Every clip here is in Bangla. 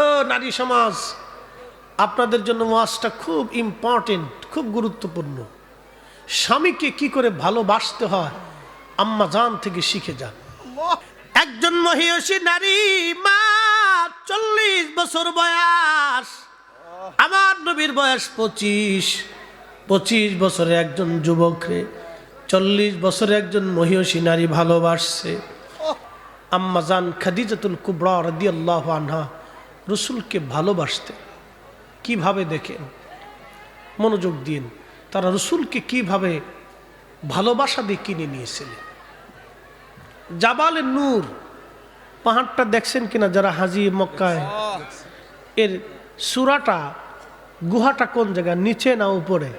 ও নারী সমাজ, আপনাদের জন্য ওয়াজটা খুব ইম্পর্টেন্ট, খুব গুরুত্বপূর্ণ। স্বামীকে কি করে ভালোবাসতে হয় আম্মা জান থেকে শিখে যান। একজন মহিয়সী নারী, মা, 40 বছর বয়স। আমার নবীর বয়স 25 বছরে একজন যুবকরে 40 বছরে একজন মহিয়সী নারী ভালোবাসছে। আম্মা জান খাদিজাতুল কুবরা রাদিয়াল্লাহু আনহা রসুলকে ভালোবাসতে কিভাবে দেখেন, মনোযোগ দিন। তারা রসুলকে কিভাবে ভালোবাসা দিয়ে কিনে নিয়েছিলেন। জাবালে নূর পাহাড়টা দেখছেন কিনা যারা হাজি মক্কায়, এর সূরাটা, গুহাটা কোন জায়গা, নিচে না উপরে?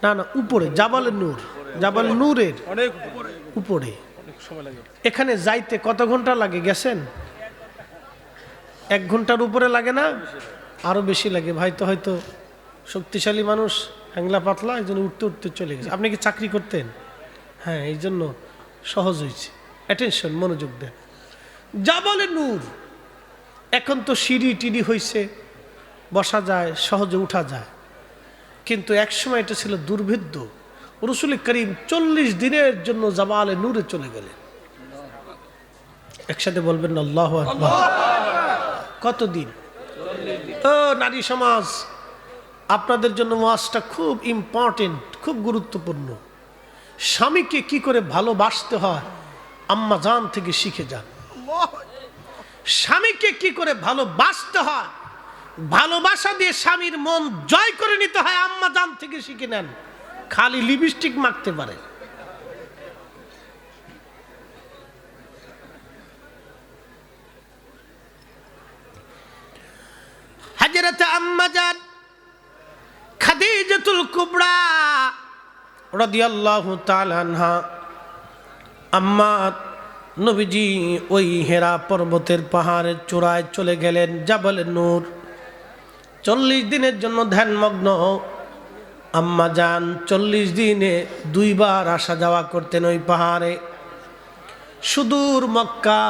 না না, উপরে। জাবালে নূর, জাবাল নূরের উপরে। এখানে যাইতে কত ঘন্টা লাগে গেছেন? 1 ঘন্টার উপরে লাগে না? আরো বেশি লাগে। ভাই তো হয়তো শক্তিশালী মানুষ, হ্যাংলা পাতলা, এই জন্য উঠতে উঠতে চলে গেছে। আপনি কি চাকরি করতেন? হ্যাঁ, এই জন্য সহজ হয়েছে। অ্যাটেনশন, মনোযোগ দেন। জাবালে নূর, এখন তো সিঁড়ি টিড়ি হয়েছে, বসা যায়, সহজে উঠা যায়, কিন্তু একসময় এটা ছিল দুর্ভেদ্য। রাসূল করিম 40 দিনের জন্য জাবালে নূরে চলে গেলেন। একসাথে বলবেন না আল্লাহু আকবার। কতদিন? ও নারী সমাজ, আপনাদের জন্য ওয়াজটা খুব ইম্পর্টেন্ট, খুব গুরুত্বপূর্ণ। স্বামীকে কি করে ভালোবাসতে হয় আম্মা জান থেকে শিখে যান। স্বামীকে কি করে ভালোবাসতে হয়, ভালোবাসা দিয়ে স্বামীর মন জয় করে নিতে হয় আম্মা জান থেকে শিখে নেন। খালি লিপস্টিক মাখতে পারে। হযরত আম্মা জান খাদিজাতুল কুবরা রাদিয়াল্লাহু তাআলা আনহা, আম্মা নবীজি ওই হেরা পর্বতের পাহাড়ের চূড়ায় চলে গেলেন, জাবালে নূর। 40 দিনের জন্য ধ্যানমগ্ন আম্মা জান 40 দিনে 2 বার আসা যাওয়া করতেন ওই পাহাড়ে। সুদূর মক্কা,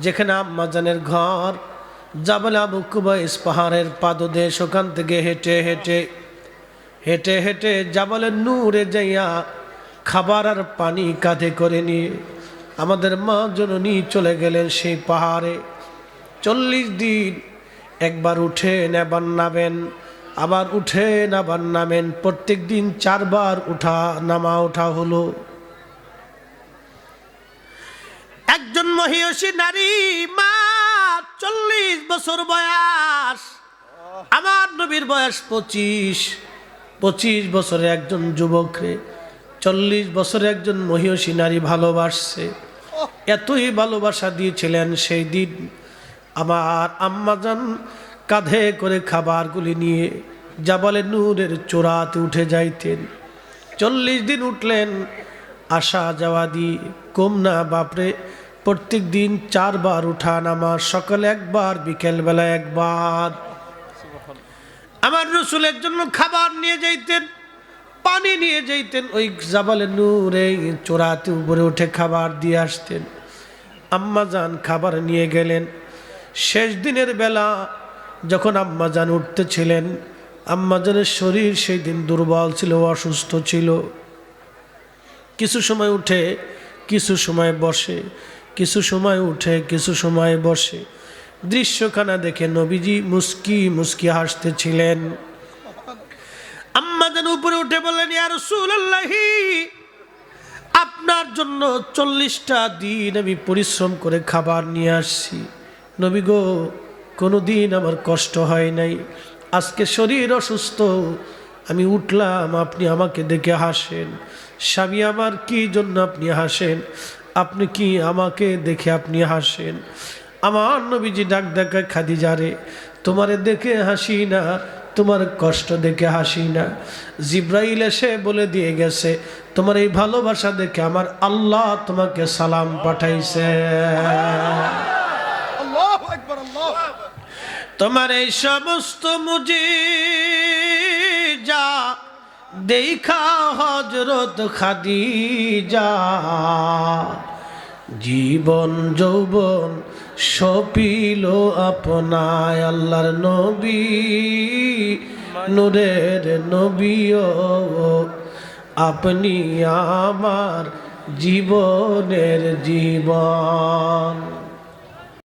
যেখানে আম্মা জানের ঘর, জাবাল আবু কুবাইস পাহাড়ের পাদদেশ, ওখান থেকে হেঁটে হেঁটে হেঁটে হেঁটে জাবালে নূরে যাইয়া খাবার আর পানি কাঁধে করে নিয়ে আমাদের মা জননী চলে গেলেন সেই পাহাড়ে। 40 দিন একবার উঠেন আবার নামেন, আবার উঠেন আবার নামেন, প্রত্যেক দিন 4 বার উঠা নামা ওঠা হলো। একজন মহিয়সী নারী, মা, 40 বছর বয়স। আমার নবীর বয়স 25 বছরে একজন যুবকরে 40 বছরে একজন মহিয়সী নারী ভালোবাসছে। এতই ভালোবাসা দিয়েছিলেন, সেই দিন আমার আম্মাজান কাঁধে করে খাবারগুলি নিয়ে জাবালে নূরের চূড়াতে উঠে যাইতেন। 40 দিন উঠলেন, আসা যাওয়া দিয়ে কম না বাপরে। প্রত্যেক দিন 4 বার উঠা নামা, সকালে একবার, বিকেলবেলা একবার। আমার রসুলের জন্য খাবার নিয়ে যাইতেন, পানি নিয়ে যাইতেন। ওই জাবালে নূরে চূড়াতে উপরে উঠে খাবার দিয়ে আসতেন। আম্মাজান খাবার নিয়ে গেলেন। শেষ দিনের বেলা যখন আম্মাজান উঠতেছিলেন, আম্মাজানের শরীর সেই দিন দুর্বল ছিল, অসুস্থ ছিল। কিছু সময় উঠে, কিছু সময় বসে, কিছু সময় উঠে, কিছু সময় বসে। দৃশ্যখানা দেখে নবীজি মুস্কি মুস্কি হাসতেছিলেন। আম্মাজান উপরে উঠে বললেন, ইয়া রাসূলুল্লাহ, আপনার জন্য 40টা দিন আমি পরিশ্রম করে খাবার নিয়ে আসছি। নবী গো, কোনোদিন আমার কষ্ট হয় নাই, আজকে শরীর অসুস্থ, আমি উঠলাম, আপনি আমাকে দেখে হাসেন। স্বামী আমার, কি জন্য আপনি হাসেন? আপনি কি আমাকে দেখে আপনি হাসেন? আমার নবীজি ডাক ডাকা, খাদিজা রে, তোমারে দেখে হাসি না, তোমার কষ্ট দেখে হাসি না। জিব্রাইল এসে বলে দিয়ে গেছে, তোমার এই ভালোবাসা দেখে আমার আল্লাহ তোমাকে সালাম পাঠাইছে। আল্লাহু আকবার, আল্লাহু আকবার। তোমার এই সমস্ত মুজিজা দেখা হযরত খাদিজা জীবন যৌবন সপিল আপনায় আল্লাহর নবী নূরের নবীও আপনি আমার জীবনের জীবন।